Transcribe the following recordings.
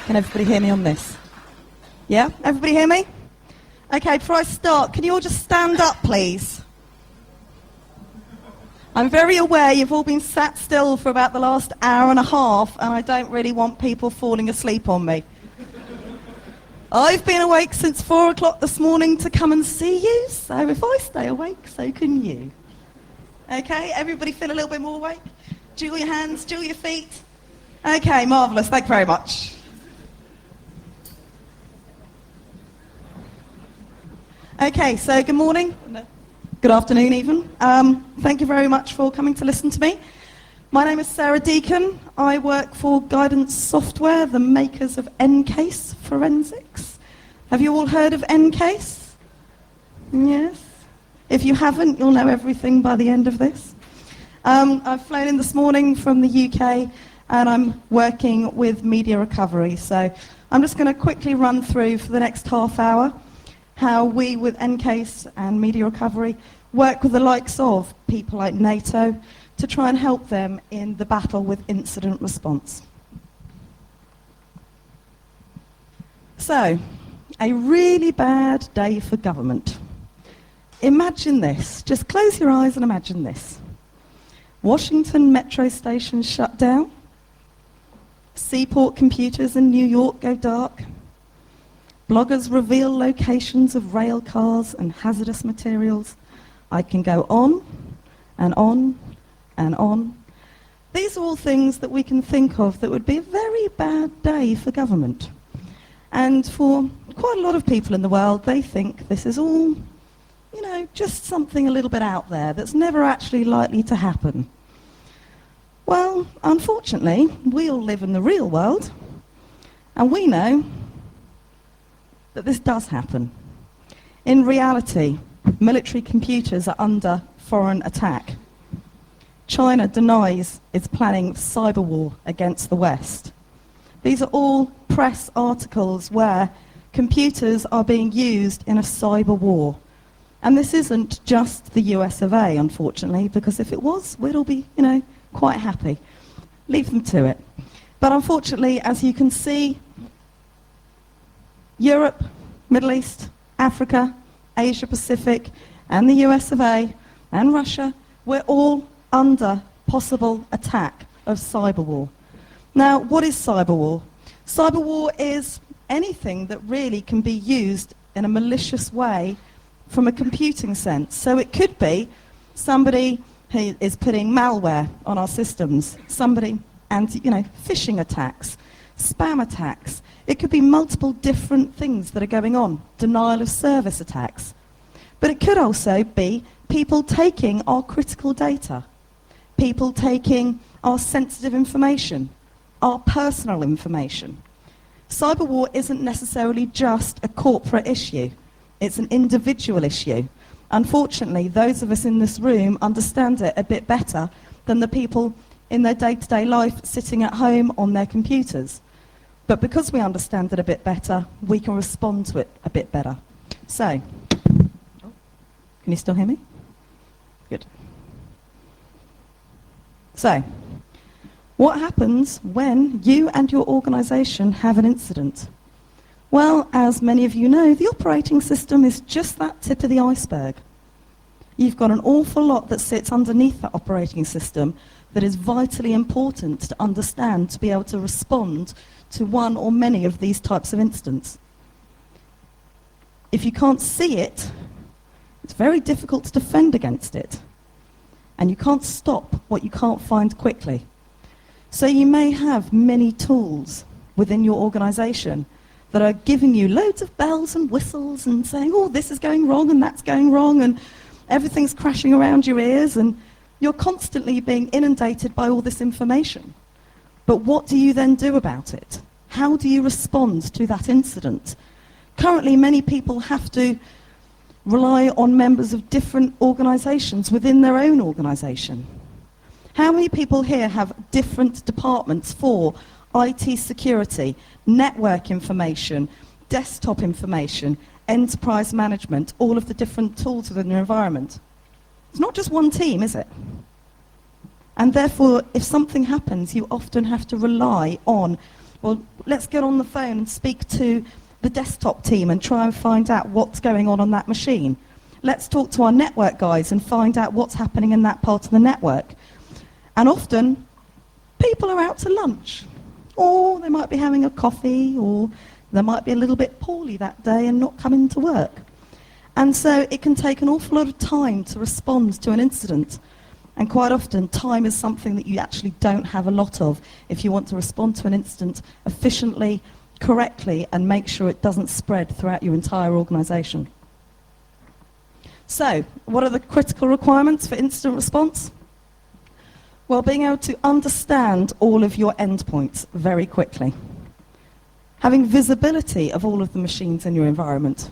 Can everybody hear me on this? Yeah? Everybody hear me? Okay, before I start, can you all just stand up, please? I'm very aware you've all been sat still for about the last hour and a half, and I don't really want people falling asleep on me. I've been awake since 4 o'clock this morning to come and see you, so if I stay awake, so can you. Okay, everybody feel a little bit more awake? Jiggle your hands, jiggle your feet. Okay, marvellous, thank you very much. Okay, so good morning. Good afternoon even. Thank you very much for coming to listen to me. My name is Sarah Deacon. I work for Guidance Software, the makers of Ncase Forensics. Have you all heard of Ncase? Yes? If you haven't, you'll know everything by the end of this. I've flown in this morning from the UK and I'm working with media recovery. So I'm just going to quickly run through for the next half hour how we with Ncase and media recovery work with the likes of people like NATO to try and help them in the battle with incident response. So, a really bad day for government. Imagine this. Just close your eyes and imagine this. Washington metro station shut down. Seaport computers in New York go dark. Bloggers reveal locations of rail cars and hazardous materials. I can go on and on and on. These are all things that we can think of that would be a very bad day for government. And for quite a lot of people in the world, they think this is all, you know, just something a little bit out there that's never actually likely to happen. Well, unfortunately, we all live in the real world, and we know that this does happen. In reality, military computers are under foreign attack. China denies it's planning cyber war against the West. These are all press articles where computers are being used in a cyber war. And this isn't just the US of A, unfortunately, because if it was, we'd all be, you know, quite happy. Leave them to it. But unfortunately, as you can see, Europe, Middle East, Africa, Asia Pacific, and the US of A, and Russia, we're all under possible attack of cyber war. Now, what is cyber war? Cyber war is anything that really can be used in a malicious way from a computing sense. So it could be somebody who is putting malware on our systems, somebody, and phishing attacks, spam attacks. It could be multiple different things that are going on, denial of service attacks. But it could also be people taking our critical data, people taking our sensitive information, our personal information. Cyber war isn't necessarily just a corporate issue. It's an individual issue. Unfortunately, those of us in this room understand it a bit better than the people in their day-to-day life sitting at home on their computers. But because we understand it a bit better, we can respond to it a bit better. So, can you still hear me? Good. So, what happens when you and your organisation have an incident? Well, as many of you know, the operating system is just that tip of the iceberg. You've got an awful lot that sits underneath that operating system that is vitally important to understand to be able to respond to one or many of these types of incidents. If you can't see it, it's very difficult to defend against it. And you can't stop what you can't find quickly. So you may have many tools within your organisation that are giving you loads of bells and whistles and saying, oh, this is going wrong and that's going wrong and everything's crashing around your ears, and you're constantly being inundated by all this information. But what do you then do about it? How do you respond to that incident? Currently, many people have to rely on members of different organisations within their own organisation. How many people here have different departments for IT security, network information, desktop information, enterprise management, all of the different tools within your environment? It's not just one team, is it? And therefore, if something happens, you often have to rely on Well, let's get on the phone and speak to the desktop team and try and find out what's going on that machine. Let's talk to our network guys and find out what's happening in that part of the network. And often, people are out to lunch, or they might be having a coffee, or they might be a little bit poorly that day and not coming to work. And so it can take an awful lot of time to respond to an incident. And quite often, time is something that you actually don't have a lot of if you want to respond to an incident efficiently, correctly, and make sure it doesn't spread throughout your entire organisation. So, what are the critical requirements for incident response? Well, being able to understand all of your endpoints very quickly. Having visibility of all of the machines in your environment.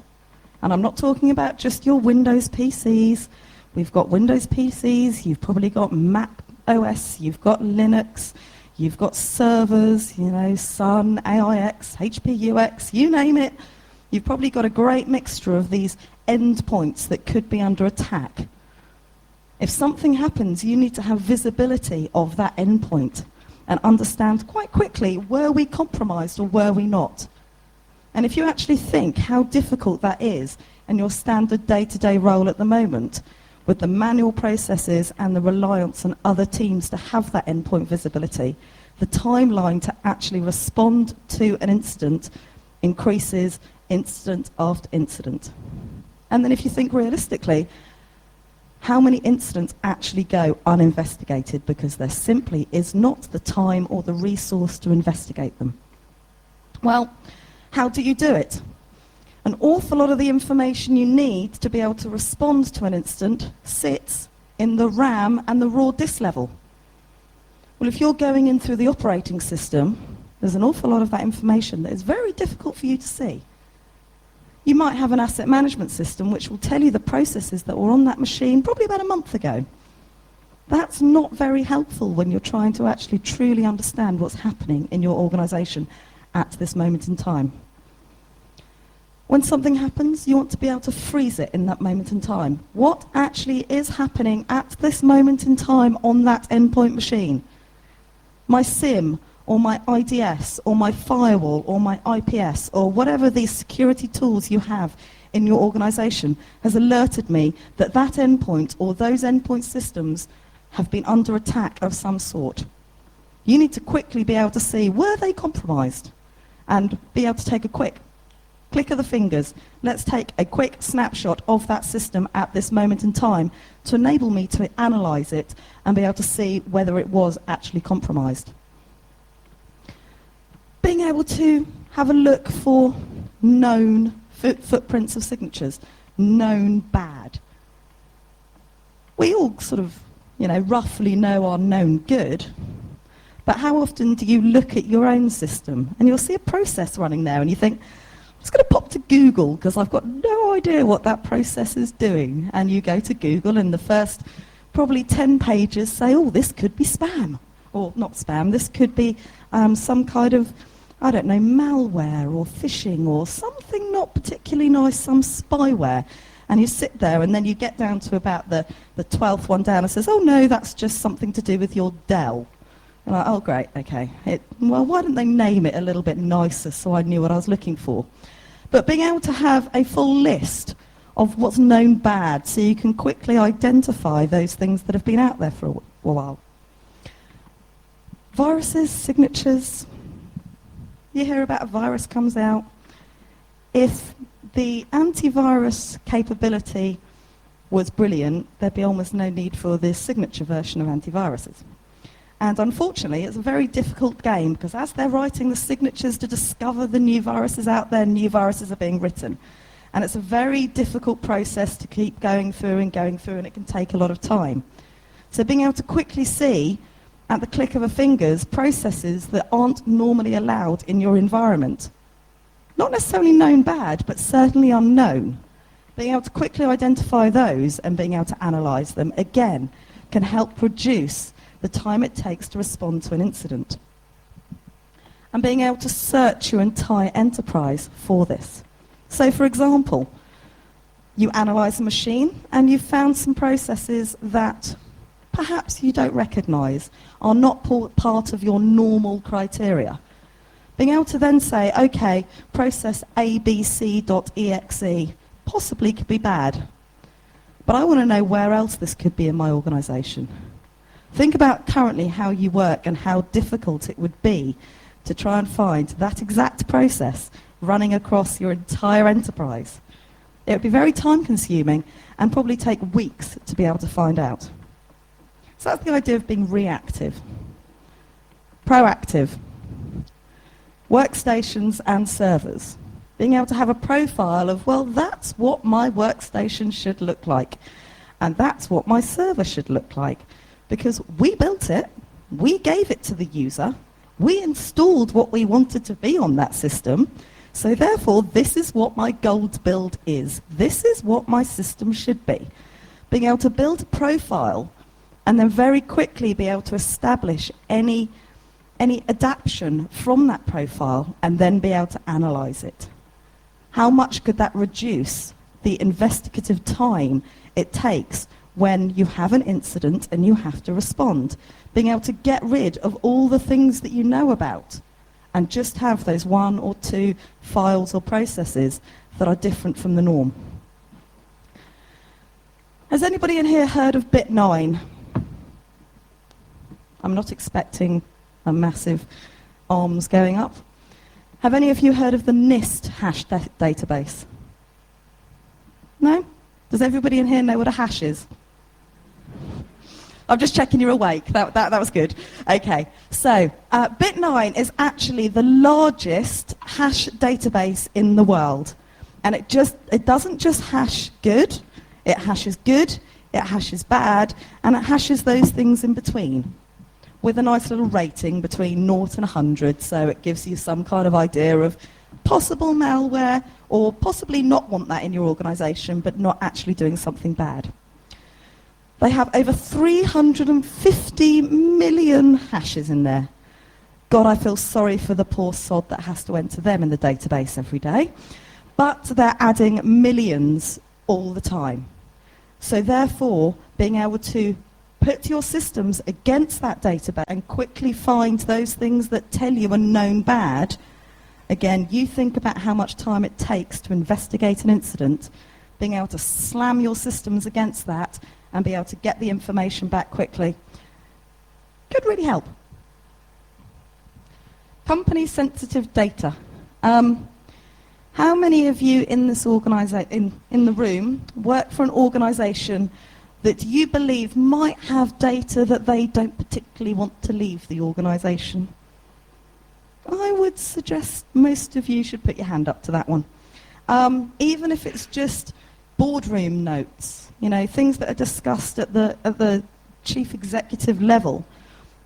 And I'm not talking about just your Windows PCs. We've got Windows PCs, you've probably got Mac OS, you've got Linux, you've got servers, you know, Sun, AIX, HP UX, you name it. You've probably got a great mixture of these endpoints that could be under attack. If something happens, you need to have visibility of that endpoint and understand quite quickly, were we compromised or were we not? And if you actually think how difficult that is in your standard day-to-day role at the moment, with the manual processes and the reliance on other teams to have that endpoint visibility, the timeline to actually respond to an incident increases incident after incident. And then if you think realistically, how many incidents actually go uninvestigated because there simply is not the time or the resource to investigate them? Well, how do you do it? An awful lot of the information you need to be able to respond to an incident sits in the RAM and the raw disk level. Well, if you're going in through the operating system, there's an awful lot of that information that is very difficult for you to see. You might have an asset management system which will tell you the processes that were on that machine probably about a month ago. That's not very helpful when you're trying to actually truly understand what's happening in your organisation at this moment in time. When something happens, you want to be able to freeze it in that moment in time. What actually is happening at this moment in time on that endpoint machine? My SIM, or my IDS, or my firewall, or my IPS, or whatever these security tools you have in your organisation has alerted me that that endpoint or those endpoint systems have been under attack of some sort. You need to quickly be able to see, were they compromised? And be able to take a quick click of the fingers. Let's take a quick snapshot of that system at this moment in time to enable me to analyse it and be able to see whether it was actually compromised. Being able to have a look for known footprints of signatures, known bad. We all sort of, roughly know our known good, but how often do you look at your own system and you'll see a process running there and you think, I'm just going to pop to Google because I've got no idea what that process is doing. And you go to Google and the first probably 10 pages say, oh, this could be spam. Or not spam, this could be some kind of, I don't know, malware or phishing or something not particularly nice, some spyware. And you sit there and then you get down to about the 12th one down and says, oh no, that's just something to do with your Dell. And like, oh great, okay. Well, why didn't they name it a little bit nicer so I knew what I was looking for? But being able to have a full list of what's known bad so you can quickly identify those things that have been out there for a while. Viruses, signatures. You hear about a virus comes out. If the antivirus capability was brilliant, there'd be almost no need for the signature version of antiviruses. And unfortunately, it's a very difficult game because as they're writing the signatures to discover the new viruses out there, new viruses are being written. And it's a very difficult process to keep going through, and it can take a lot of time. So being able to quickly see, at the click of a fingers, processes that aren't normally allowed in your environment. Not necessarily known bad, but certainly unknown. Being able to quickly identify those and being able to analyse them, again, can help reduce the time it takes to respond to an incident. And being able to search your entire enterprise for this. So, for example, you analyse a machine and you've found some processes that perhaps you don't recognise, are not part of your normal criteria. Being able to then say, okay, process abc.exe possibly could be bad, but I want to know where else this could be in my organisation. Think about currently how you work and how difficult it would be to try and find that exact process running across your entire enterprise. It would be very time consuming and probably take weeks to be able to find out. So that's the idea of being reactive. Proactive. Workstations and servers. Being able to have a profile of, well, that's what my workstation should look like. And that's what my server should look like. Because we built it, we gave it to the user, we installed what we wanted to be on that system, so therefore this is what my gold build is. This is what my system should be. Being able to build a profile and then very quickly be able to establish any adaptation from that profile and then be able to analyze it. How much could that reduce the investigative time it takes when you have an incident and you have to respond? Being able to get rid of all the things that you know about and just have those 1 or 2 files or processes that are different from the norm. Has anybody in here heard of bit 9? I'm not expecting a massive arms going up. Have any of you heard of the NIST hash database? No? Does everybody in here know what a hash is? I'm just checking you're awake. That was good. Okay, so bit 9 is actually the largest hash database in the world. And it doesn't just hash good, it hashes good, it hashes bad, and it hashes those things in between, with a nice little rating between 0 and 100, so it gives you some kind of idea of possible malware, or possibly not want that in your organisation, but not actually doing something bad. They have over 350 million hashes in there. God, I feel sorry for the poor sod that has to enter them in the database every day. But they're adding millions all the time. So therefore, being able to put your systems against that database and quickly find those things that tell you are known bad, again, you think about how much time it takes to investigate an incident, being able to slam your systems against that and be able to get the information back quickly could really help. Company-sensitive data. How many of you in this in the room work for an organisation that you believe might have data that they don't particularly want to leave the organisation? I would suggest most of you should put your hand up to that one. Even if it's just boardroom notes, you know, things that are discussed at the chief executive level.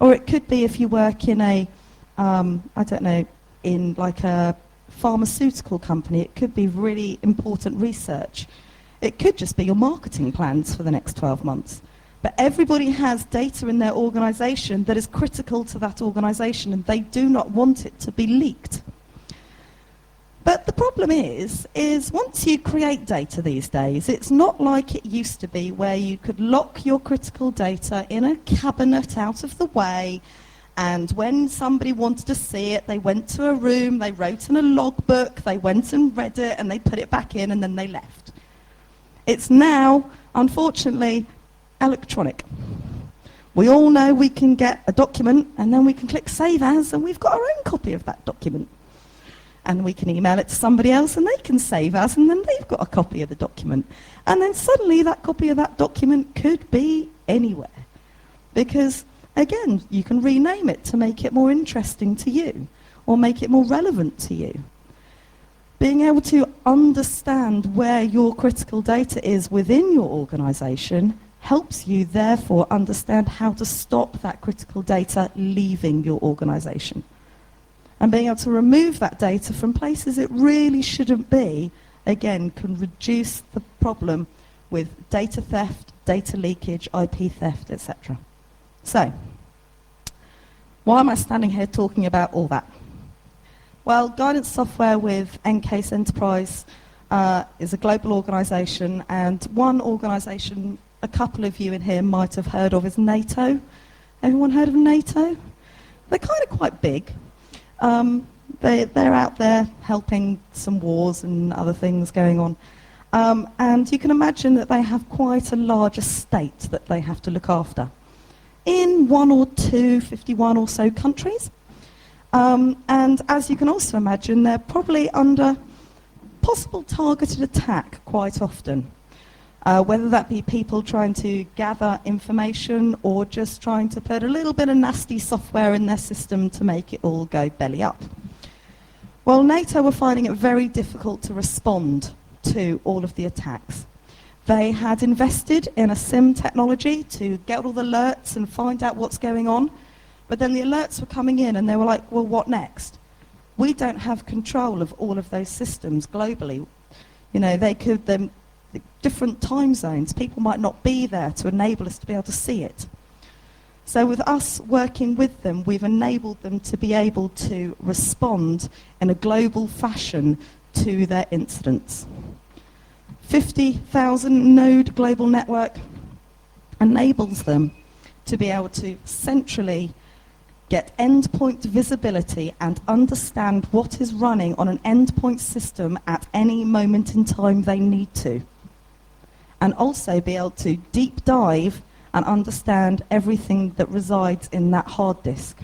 Or it could be if you work in a, I don't know, in like a pharmaceutical company, it could be really important research. It could just be your marketing plans for the next 12 months. But everybody has data in their organisation that is critical to that organisation, and they do not want it to be leaked. But the problem is once you create data these days, it's not like it used to be where you could lock your critical data in a cabinet out of the way, and when somebody wanted to see it, they went to a room, they wrote in a logbook, they went and read it, and they put it back in, and then they left. It's now, unfortunately, electronic. We all know we can get a document, and then we can click Save As, and we've got our own copy of that document. And we can email it to somebody else, and they can save as, and then they've got a copy of the document. And then suddenly that copy of that document could be anywhere. Because, again, you can rename it to make it more interesting to you, or make it more relevant to you. Being able to understand where your critical data is within your organisation helps you, therefore, understand how to stop that critical data leaving your organisation. And being able to remove that data from places it really shouldn't be, again, can reduce the problem with data theft, data leakage, IP theft, etc. So, why am I standing here talking about all that? Well, guidance software with Encase Enterprise is a global organisation, and one organisation a couple of you in here might have heard of is NATO. Everyone heard of NATO? They're kind of quite big. They're out there helping some wars and other things going on. And you can imagine that they have quite a large estate that they have to look after in 1 or 2, 51 or so countries. And as you can also imagine, they're probably under possible targeted attack quite often, whether that be people trying to gather information or just trying to put a little bit of nasty software in their system to make it all go belly up. Well, NATO were finding it very difficult to respond to all of the attacks. They had invested in a SIM technology to get all the alerts and find out what's going on, but then the alerts were coming in and they were like, well, what next? We don't have control of all of those systems globally. You know, they could, different time zones, people might not be there to enable us to be able to see it. So with us working with them, we've enabled them to be able to respond in a global fashion to their incidents. 50,000 node global network enables them to be able to centrally get endpoint visibility and understand what is running on an endpoint system at any moment in time they need to. And also be able to deep dive and understand everything that resides in that hard disk.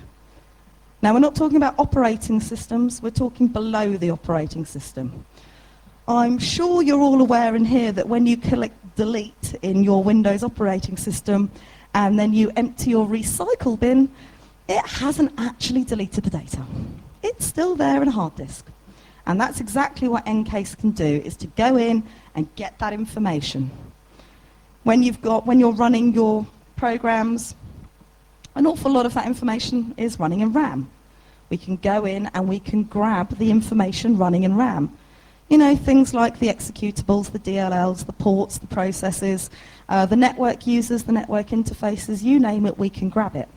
Now, we're not talking about operating systems, we're talking below the operating system. I'm sure you're all aware in here that when you click delete in your Windows operating system and then you empty your recycle bin, it hasn't actually deleted the data. It's still there in a hard disk. And that's exactly what Encase can do, is to go in and get that information. When you're running your programs, an awful lot of that information is running in RAM. We can go in and we can grab the information running in RAM. You know, things like the executables, the DLLs, the ports, the processes, the network users, the network interfaces, you name it, we can grab it.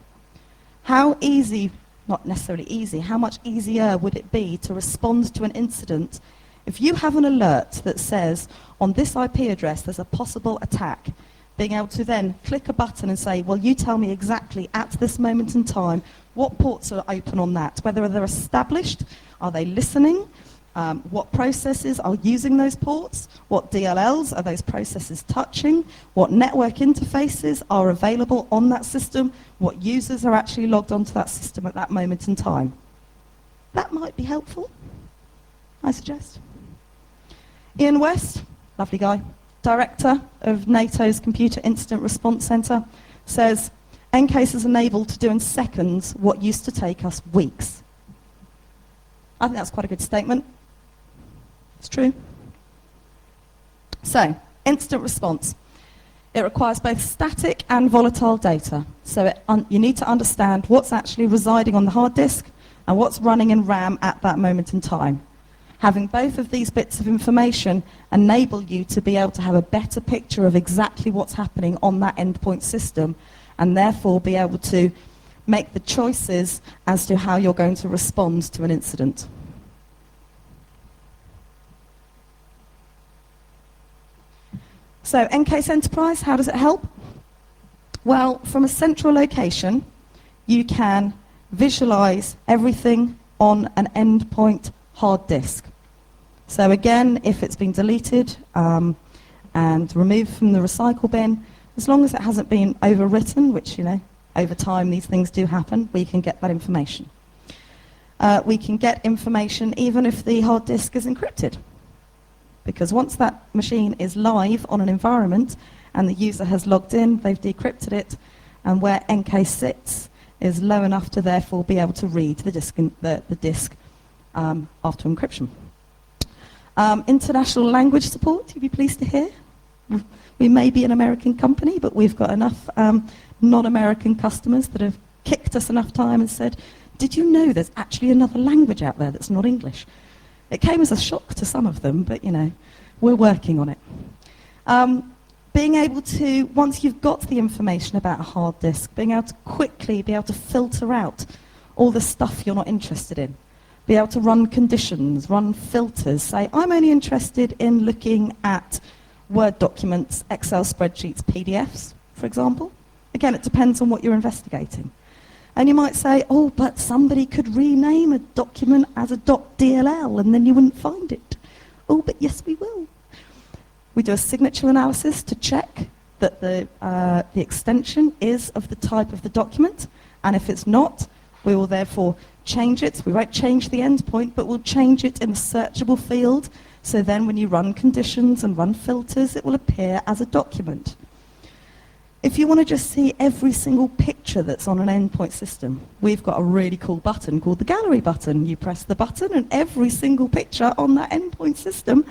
How easy, not necessarily easy, how much easier would it be to respond to an incident if you have an alert that says, on this IP address there's a possible attack, being able to then click a button and say, well, you tell me exactly at this moment in time what ports are open on that, whether they're established, are they listening, what processes are using those ports, what DLLs are those processes touching, what network interfaces are available on that system, what users are actually logged onto that system at that moment in time. That might be helpful, I suggest. Ian West, lovely guy, director of NATO's Computer Incident Response Centre, says, Encase is enabled to do in seconds what used to take us weeks. I think that's quite a good statement. It's true. So, instant response. It requires both static and volatile data. So you need to understand what's actually residing on the hard disk and what's running in RAM at that moment in time. Having both of these bits of information enable you to be able to have a better picture of exactly what's happening on that endpoint system, and therefore be able to make the choices as to how you're going to respond to an incident. So, Encase Enterprise, how does it help? Well, from a central location, you can visualize everything on an endpoint hard disk. So again, if it's been deleted and removed from the recycle bin, as long as it hasn't been overwritten, which, you know, over time these things do happen, we can get that information. We can get information even if the hard disk is encrypted. Because once that machine is live on an environment and the user has logged in, they've decrypted it, and where Encase sits is low enough to therefore be able to read the disk, after encryption. International language support, you'd be pleased to hear. We may be an American company, but we've got enough non-American customers that have kicked us enough time and said, did you know there's actually another language out there that's not English? It came as a shock to some of them, but, you know, we're working on it. Being able to, once you've got the information about a hard disk, being able to quickly be able to filter out all the stuff you're not interested in. Be able to run conditions, run filters, say, I'm only interested in looking at Word documents, Excel spreadsheets, PDFs, for example. Again, it depends on what you're investigating. And you might say, oh, but somebody could rename a document as a .dll and then you wouldn't find it. Oh, but yes, we will. We do a signature analysis to check that the extension is of the type of the document, and if it's not, we will therefore change it. We won't change the endpoint, but we'll change it in a searchable field, so then when you run conditions and run filters, it will appear as a document. If you want to just see every single picture that's on an endpoint system, we've got a really cool button called the gallery button. You press the button and every single picture on that endpoint system,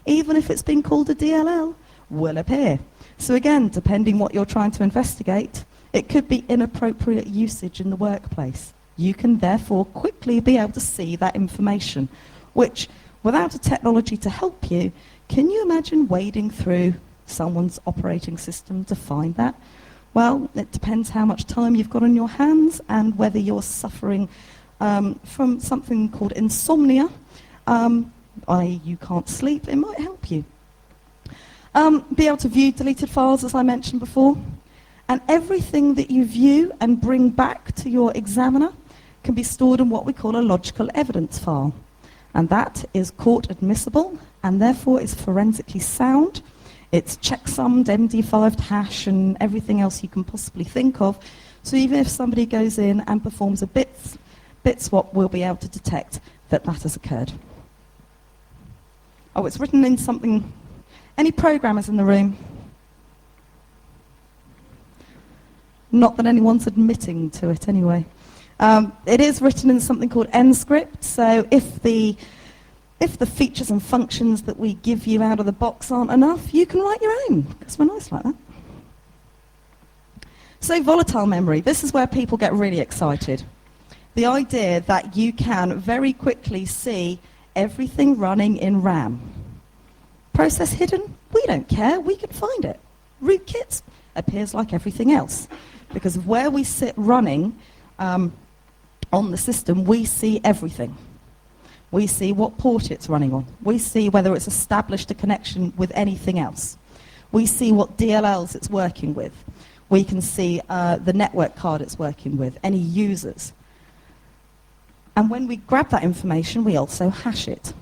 even if it's been called a DLL, will appear. So again, depending what you're trying to investigate, it could be inappropriate usage in the workplace. You can therefore quickly be able to see that information, which, without a technology to help you, can you imagine wading through someone's operating system to find that? Well, it depends how much time you've got on your hands and whether you're suffering from something called insomnia, i.e. you can't sleep. It might help you. Be able to view deleted files, as I mentioned before, and everything that you view and bring back to your examiner can be stored in what we call a logical evidence file, and that is court admissible and therefore is forensically sound. It's checksummed, MD5'd hash, and everything else you can possibly think of. So even if somebody goes in and performs a bit swap, we'll be able to detect that that has occurred. Oh, it's written in something. Any programmers in the room? Not that anyone's admitting to it anyway. It is written in something called NScript, so if the features and functions that we give you out of the box aren't enough, you can write your own, because we're nice like that. So volatile memory, this is where people get really excited. The idea that you can very quickly see everything running in RAM. Process hidden? We don't care, we can find it. Rootkits appears like everything else. Because of where we sit running on the system, we see everything. We see what port it's running on. We see whether it's established a connection with anything else. We see what DLLs it's working with. We can see the network card it's working with, any users. And when we grab that information, we also hash it.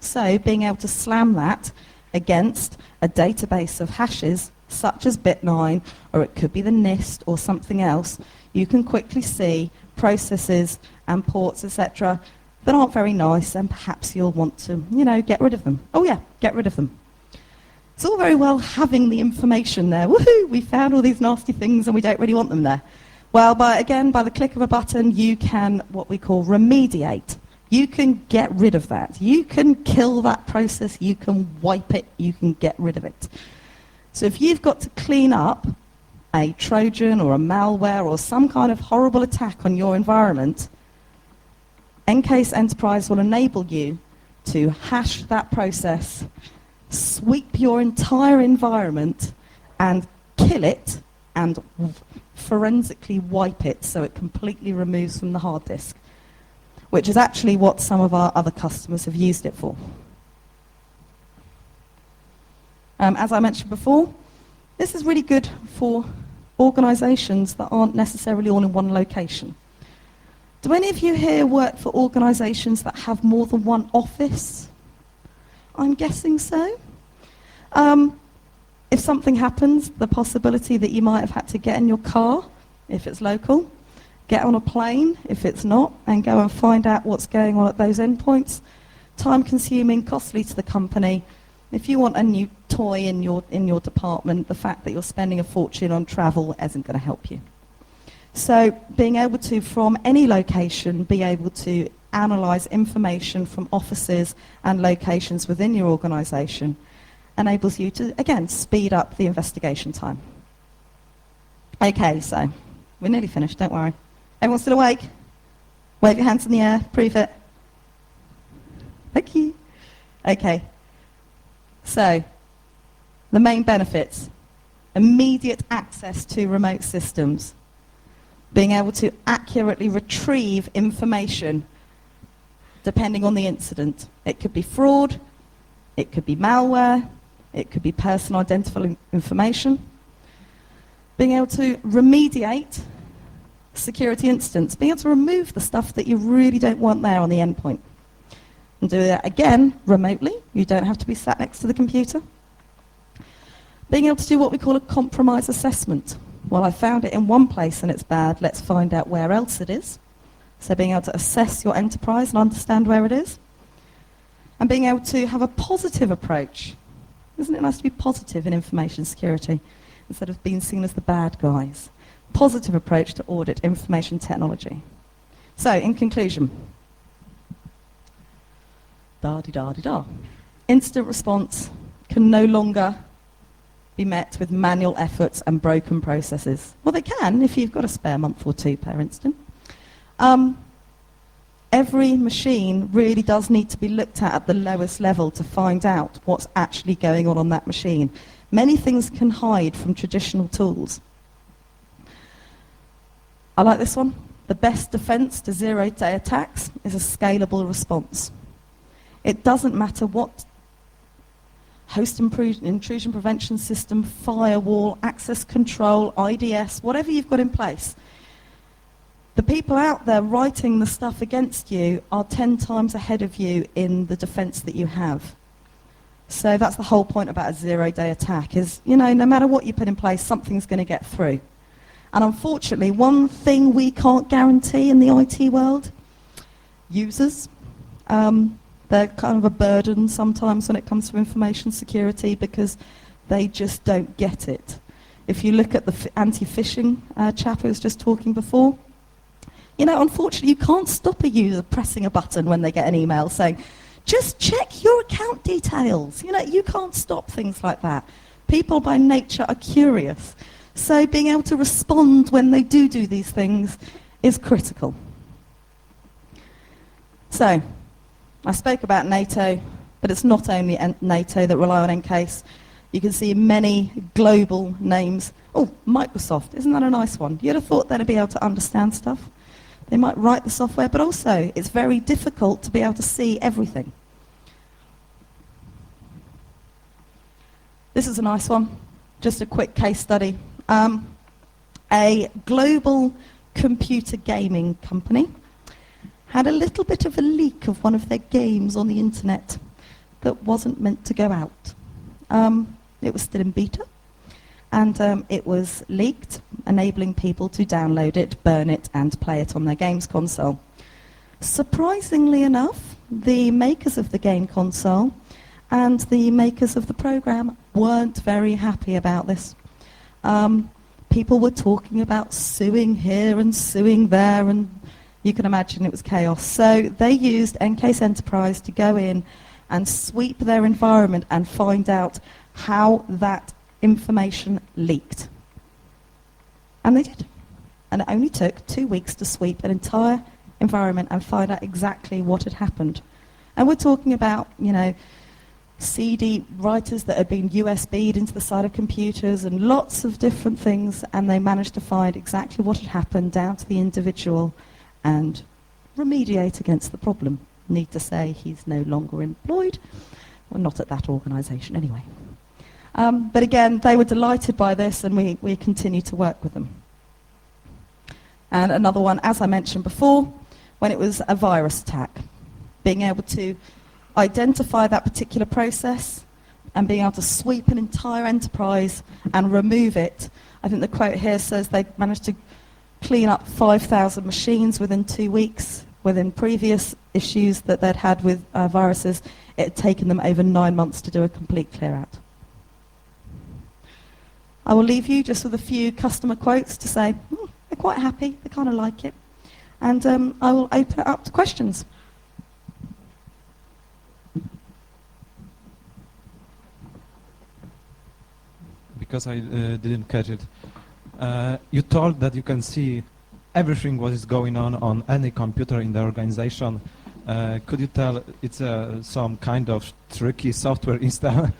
So being able to slam that against a database of hashes, such as Bit9, or it could be the NIST or something else, you can quickly see processes and ports, etc., that aren't very nice, and perhaps you'll want to, get rid of them. Oh yeah, get rid of them. It's all very well having the information there. Woohoo, we found all these nasty things and we don't really want them there. Well, by the click of a button, you can, what we call, remediate. You can get rid of that. You can kill that process, you can wipe it, you can get rid of it. So if you've got to clean up a Trojan or a malware or some kind of horrible attack on your environment, Encase Enterprise will enable you to hash that process, sweep your entire environment, and kill it and forensically wipe it so it completely removes from the hard disk, which is actually what some of our other customers have used it for. As I mentioned before, this is really good for organizations that aren't necessarily all in one location. Do any of you here work for organizations that have more than one office? I'm guessing so. If something happens, the possibility that you might have had to get in your car, if it's local, get on a plane, if it's not, and go and find out what's going on at those endpoints. Time-consuming, costly to the company. If you want a new toy in your department, the fact that you're spending a fortune on travel isn't going to help you. So being able to, from any location, be able to analyze information from offices and locations within your organization enables you to, again, speed up the investigation time. Okay, so we're nearly finished, don't worry. Everyone still awake? Wave your hands in the air, prove it. Thank you. Okay. So, the main benefits: immediate access to remote systems, being able to accurately retrieve information depending on the incident. It could be fraud, it could be malware, it could be personal identifiable information. Being able to remediate security incidents, being able to remove the stuff that you really don't want there on the endpoint. And do that again remotely. You don't have to be sat next to the computer. Being able to do what we call a compromise assessment. Well, I found it in one place and it's bad, let's find out where else it is. So being able to assess your enterprise and understand where it is. And being able to have a positive approach. Isn't it nice to be positive in information security instead of being seen as the bad guys? Positive approach to audit information technology. So, in conclusion, da-di-da-di-da. Incident response can no longer be met with manual efforts and broken processes. Well, they can if you've got a spare month or two per instance. Every machine really does need to be looked at the lowest level to find out what's actually going on that machine. Many things can hide from traditional tools. I like this one. The best defense to zero-day attacks is a scalable response. It doesn't matter what host intrusion prevention system, firewall, access control, IDS, whatever you've got in place. The people out there writing the stuff against you are 10 times ahead of you in the defense that you have. So that's the whole point about a zero-day attack is, you know, no matter what you put in place, something's going to get through. And unfortunately, one thing we can't guarantee in the IT world, users, they're kind of a burden sometimes when it comes to information security because they just don't get it. If you look at the anti-phishing chap who was just talking before, you know, unfortunately, you can't stop a user pressing a button when they get an email saying, just check your account details. You know, you can't stop things like that. People by nature are curious. So being able to respond when they do these things is critical. So, I spoke about NATO, but it's not only NATO that rely on NCASE. You can see many global names. Oh, Microsoft, isn't that a nice one? You'd have thought they'd be able to understand stuff. They might write the software, but also it's very difficult to be able to see everything. This is a nice one, just a quick case study. A global computer gaming company had a little bit of a leak of one of their games on the internet that wasn't meant to go out. It was still in beta, and it was leaked, enabling people to download it, burn it, and play it on their games console. Surprisingly enough, the makers of the game console and the makers of the program weren't very happy about this. People were talking about suing here and suing there, and you can imagine it was chaos. So they used NCASE Enterprise to go in and sweep their environment and find out how that information leaked. And they did. And it only took 2 weeks to sweep an entire environment and find out exactly what had happened. And we're talking about, you know, CD writers that had been USB'd into the side of computers and lots of different things, and they managed to find exactly what had happened down to the individual and remediate against the problem. Need to say he's no longer employed, well, not at that organisation anyway. But again, they were delighted by this, and we continue to work with them. And another one, as I mentioned before, when it was a virus attack, being able to identify that particular process and being able to sweep an entire enterprise and remove it. I think the quote here says they managed to clean up 5,000 machines within 2 weeks. Within previous issues that they'd had with viruses, it had taken them over 9 months to do a complete clear out. I will leave you just with a few customer quotes to say, they're quite happy, they kind of like it. And I will open it up to questions. Because I didn't catch it. You told that you can see everything what is going on any computer in the organization. Could you tell it's some kind of tricky software install?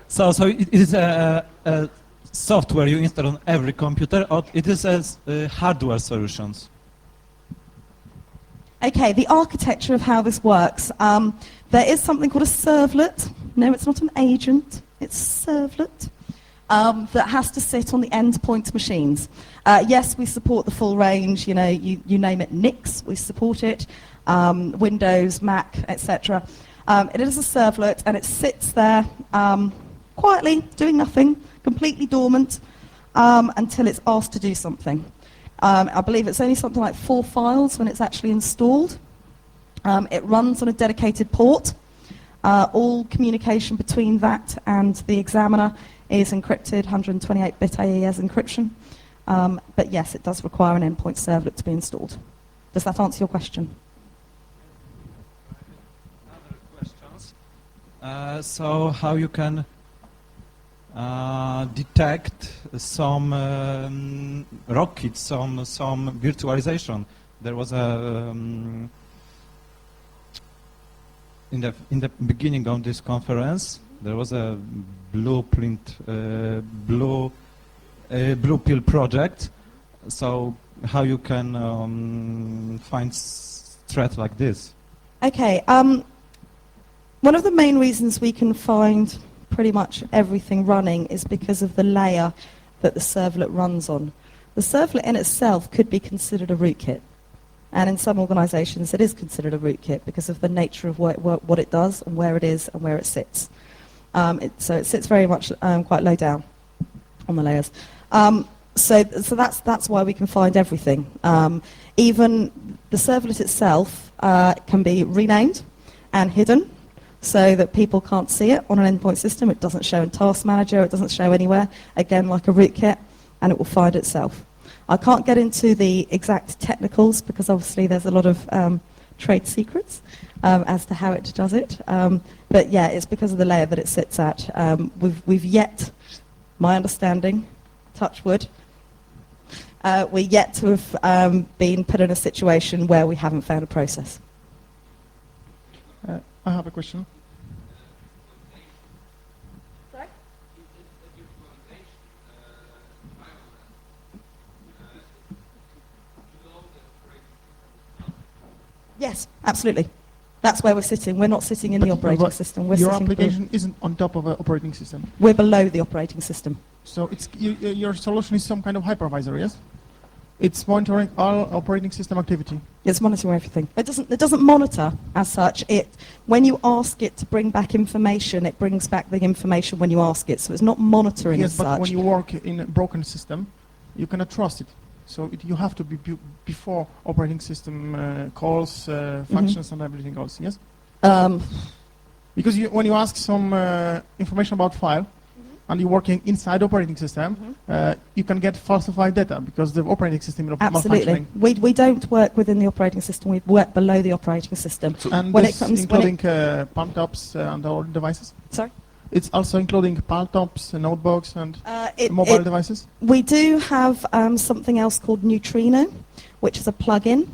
So it is a software you install on every computer, or it is as hardware solutions? Okay, the architecture of how this works. There is something called a servlet. No, it's not an agent, it's a servlet that has to sit on the endpoint machines. Yes, we support the full range, you know, you name it, Nix, we support it, Windows, Mac, etc. It is a servlet and it sits there quietly, doing nothing, completely dormant, until it's asked to do something. I believe it's only something like 4 files when it's actually installed. It runs on a dedicated port. All communication between that and the examiner is encrypted, 128-bit AES encryption. But yes, it does require an endpoint servlet to be installed. Does that answer your question? Other questions? So how you can detect some rockets, some virtualization? There was a in the beginning of this conference, there was a blueprint, blue pill project. So how you can find threat like this? Okay. One of the main reasons we can find pretty much everything running is because of the layer that the servlet runs on. The servlet in itself could be considered a rootkit. And in some organizations it is considered a rootkit because of the nature of what it does and where it is and where it sits. So it sits very much quite low down on the layers. So that's why we can find everything. Even the servlet itself can be renamed and hidden so that people can't see it on an endpoint system. It doesn't show in Task Manager, it doesn't show anywhere, again like a rootkit, and it will find itself. I can't get into the exact technicals because obviously there's a lot of trade secrets as to how it does it. But yeah, it's because of the layer that it sits at. We've yet, my understanding, touch wood, we're yet to have been put in a situation where we haven't found a process. I have a question. Sorry? Yes, absolutely. That's where we're sitting. We're not sitting in the operating system. We're your sitting application isn't on top of an operating system. We're below the operating system. So it's your solution is some kind of hypervisor, yes? It's monitoring all operating system activity. It's monitoring everything. It doesn't monitor as such. When you ask it to bring back information, it brings back the information when you ask it. So it's not monitoring as Yes, but such. when you work in a broken system, you cannot trust it. So you have to be before operating system calls, functions, and everything else. Yes. Because when you ask some information about file, and you're working inside operating system, you can get falsified data because the operating system is Absolutely. malfunctioning. We don't work within the operating system. We work below the operating system. And when this it comes, including palm tops and all devices? Sorry? It's also including palm tops, notebooks, and mobile devices? We do have something else called Neutrino, which is a plugin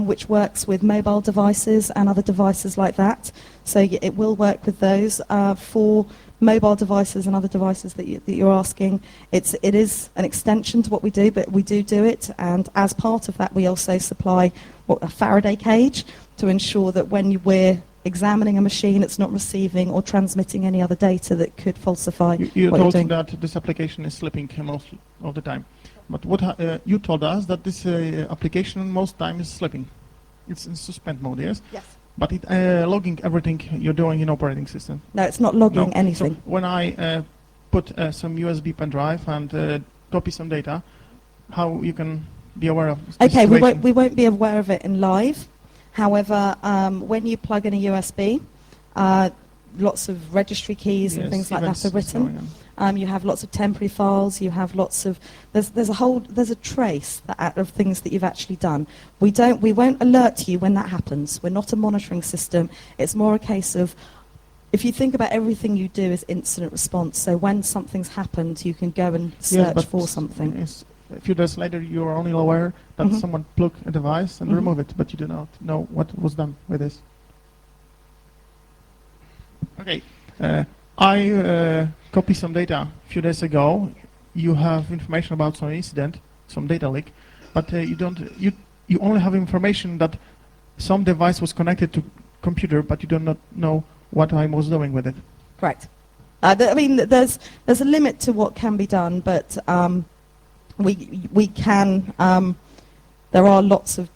which works with mobile devices and other devices like that. So it will work with those. For mobile devices and other devices that you're asking, it is an extension to what we do, but we do it. And as part of that, we also supply a Faraday cage to ensure that when we're examining a machine, it's not receiving or transmitting any other data that could falsify you what told you're doing. that this application is slipping most of the time. But what you told us that this application most time is slipping. It's in suspend mode, yes? Yes. But it logging everything you're doing in operating system. No, it's not logging No. anything. So when I put some USB pen drive and copy some data, how you can be aware of this Okay, situation? we won't be aware of it in live. However, when you plug in a USB, lots of registry keys and Yes, things like that events are is written. going on. You have lots of temporary files. You have lots of there's a trace of things that you've actually done. We won't alert you when that happens. We're not a monitoring system. It's more a case of, if you think about everything you do is incident response. So when something's happened, you can go and search but for something. yes, a few days later, you are only aware that Mhm. someone plugged a device and Mhm. remove it, but you do not know what was done with this. Okay, I copied some data a few days ago you have information about some incident, some data leak, but you don't. You only have information that some device was connected to computer, but you do not know what I was doing with it. Correct. I mean, there's a limit to what can be done, but we can. There are lots of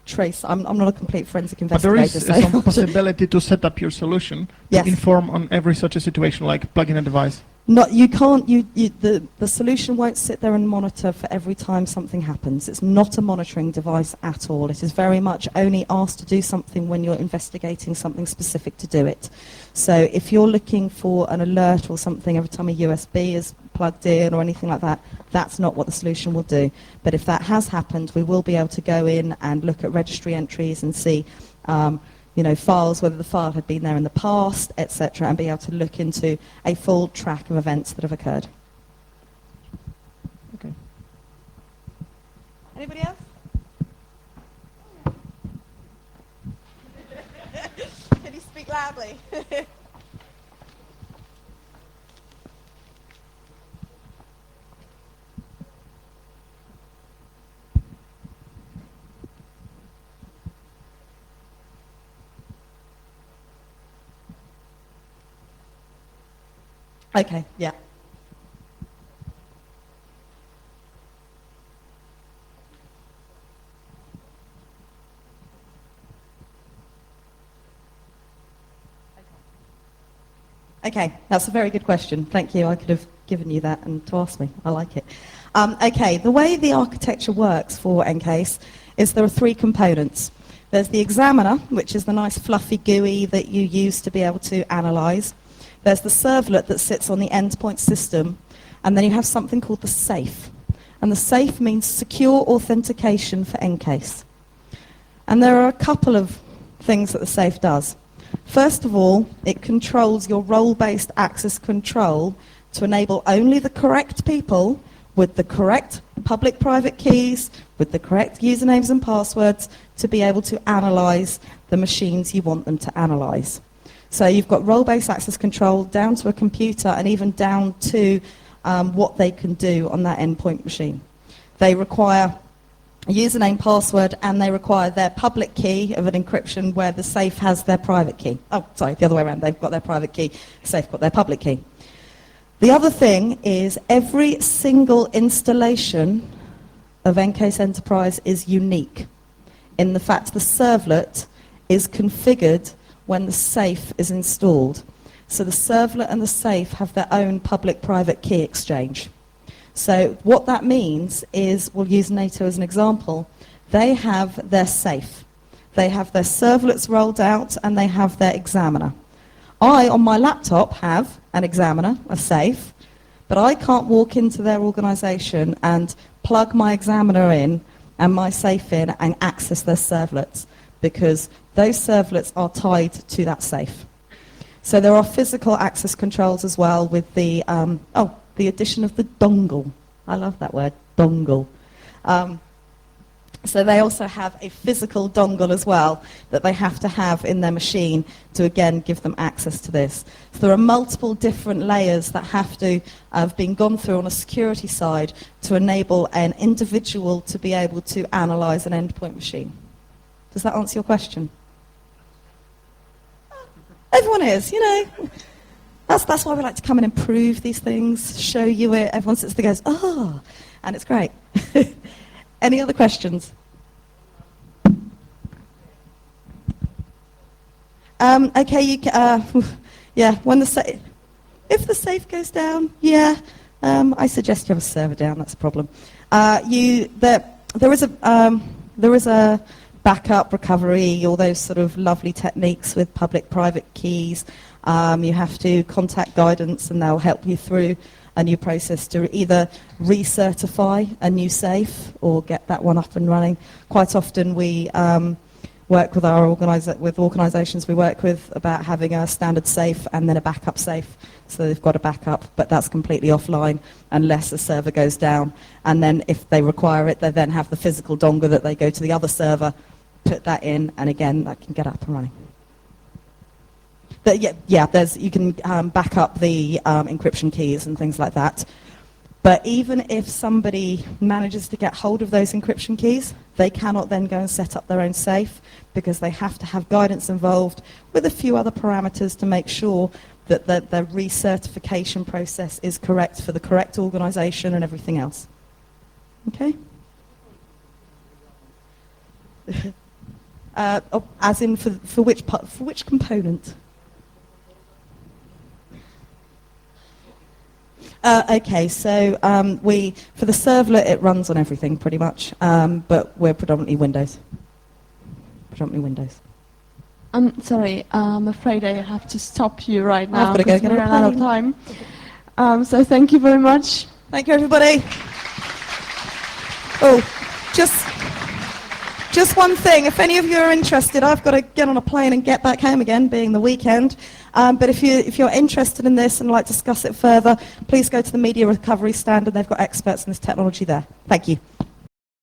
trace. I'm not a complete forensic But there investigator. is some possibility to set up your solution Yes. to inform on every such a situation, like plugging a device. Not, you can't, the solution won't sit there and monitor for every time something happens. It's not a monitoring device at all. It is very much only asked to do something when you're investigating something specific to do it. So if you're looking for an alert or something every time a USB is plugged in or anything like that, that's not what the solution will do. But if that has happened, we will be able to go in and look at registry entries and see files, whether the file had been there in the past, etc., and be able to look into a full track of events that have occurred. Okay. Anybody else? Can you speak loudly? Okay, yeah. Okay, that's a very good question. Thank you. I could have given you that and to ask me. I like it. Okay, the way the architecture works for EnCase is there are three components. There's the examiner, which is the nice fluffy GUI that you use to be able to analyze. There's the servlet that sits on the endpoint system, and then you have something called the safe. And the safe means secure authentication for EnCase. And there are a couple of things that the safe does. First of all, it controls your role-based access control to enable only the correct people with the correct public-private keys, with the correct usernames and passwords to be able to analyze the machines you want them to analyze. So you've got role-based access control down to a computer and even down to what they can do on that endpoint machine. They require a username, password, and they require their public key of an encryption where the safe has their private key. Oh, sorry, the other way around. They've got their private key, the safe got their public key. The other thing is every single installation of EnCase Enterprise is unique in the fact the servlet is configured when the safe is installed. So the servlet and the safe have their own public-private key exchange. So what that means is, we'll use NATO as an example, they have their safe. They have their servlets rolled out and they have their examiner. I, on my laptop, have an examiner, a safe, but I can't walk into their organization and plug my examiner in and my safe in and access their servlets, because those servlets are tied to that safe. So there are physical access controls as well with the, the addition of the dongle. I love that word, dongle. So they also have a physical dongle as well that they have to have in their machine to, again, give them access to this. So there are multiple different layers that have to have been gone through on a security side to enable an individual to be able to analyze an endpoint machine. Does that answer your question? Everyone is, That's why we like to come and improve these things, show you it. Everyone sits there and goes, oh, and it's great. Any other questions? Okay, when if the safe goes down, I suggest you have a server down. That's a problem. There is a backup, recovery, all those sort of lovely techniques with public-private keys. You have to contact guidance and they'll help you through a new process to either recertify a new safe or get that one up and running. Quite often we work with organisations we work with about having a standard safe and then a backup safe. So they've got a backup, but that's completely offline unless the server goes down. And then if they require it, they then have the physical dongle that they go to the other server, put that in, and again, that can get up and running. But you can back up the encryption keys and things like that. But even if somebody manages to get hold of those encryption keys, they cannot then go and set up their own safe because they have to have guidance involved with a few other parameters to make sure that the recertification process is correct for the correct organization and everything else. Okay? As in for which part, for which component? Okay, so for the servlet it runs on everything pretty much, but we're predominantly Windows. I'm sorry, I'm afraid I have to stop you right now. I've got to go get we're on a out of plane. time. So thank you very much. Thank you, everybody. Oh, just one thing. If any of you are interested, I've got to get on a plane and get back home again, being the weekend. But if you're interested in this and like to discuss it further, please go to the Media Recovery stand, and they've got experts in this technology there. Thank you.